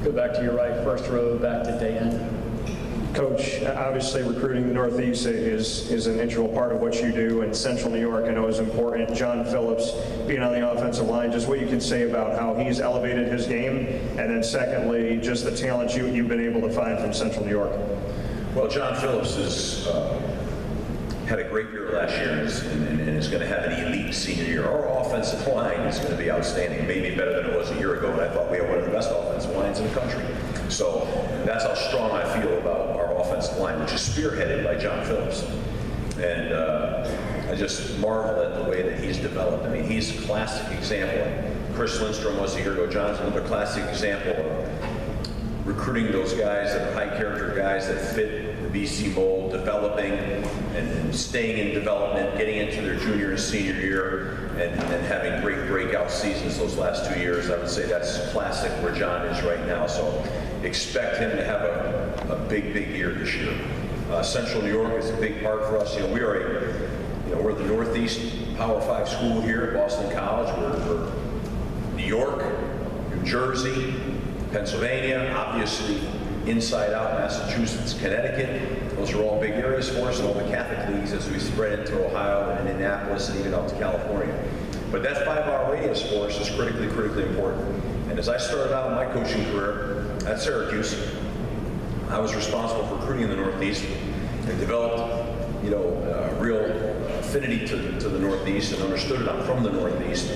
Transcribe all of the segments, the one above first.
Go back to your right, first row, back to Dan. Coach, obviously recruiting the Northeast is an integral part of what you do, and Central New York I know is important. John Phillips being on the offensive line, just what you can say about how he's elevated his game, and then secondly, just the talent you've been able to find from Central New York. Well, John Phillips has had a great year last year and is going to have an elite senior year. Our offensive line is going to be outstanding, maybe better than it was a year ago, and I thought we had one of the best offensive lines in the country. So that's how strong I feel about our offensive line, which is spearheaded by John Phillips. And I just marvel at the way that he's developed. I mean, he's a classic example. Chris Lindstrom was a year ago. John's another classic example of recruiting those guys that are high character guys that fit the BC mold, developing and staying in development, getting into their junior and senior year, and then having great breakout seasons those last 2 years. I would say that's classic where John is right now. So expect him to have a big year this year. Central New York is a big part for us. You know, we're the Northeast Power 5 school here at Boston College. We're New York, New Jersey, Pennsylvania, obviously inside out, Massachusetts, Connecticut. Those are all big areas for us, and all the Catholic leagues as we spread into Ohio and Indianapolis and even out to California. But that 5-hour radius for us is critically important. And as I started out in my coaching career at Syracuse, I was responsible for recruiting in the Northeast and developed, a real affinity to the Northeast and understood it. I'm from the Northeast.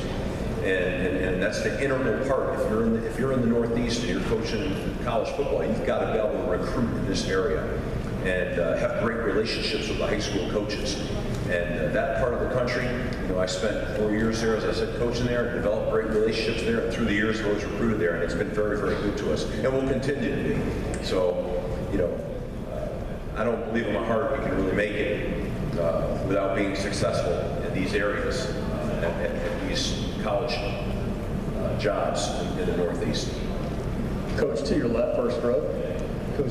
And that's the integral part. If you're in the Northeast and you're coaching college football, you've got to be able to recruit in this area and have great relationships with the high school coaches. And that part of the country, I spent 4 years there, as I said, coaching there, and developed great relationships there. And through the years, I was recruited there, and it's been very good to us, and will continue to be. So, I don't believe in my heart we can really make it without being successful in these areas, at these college jobs in the Northeast. Coach, to your left, first row.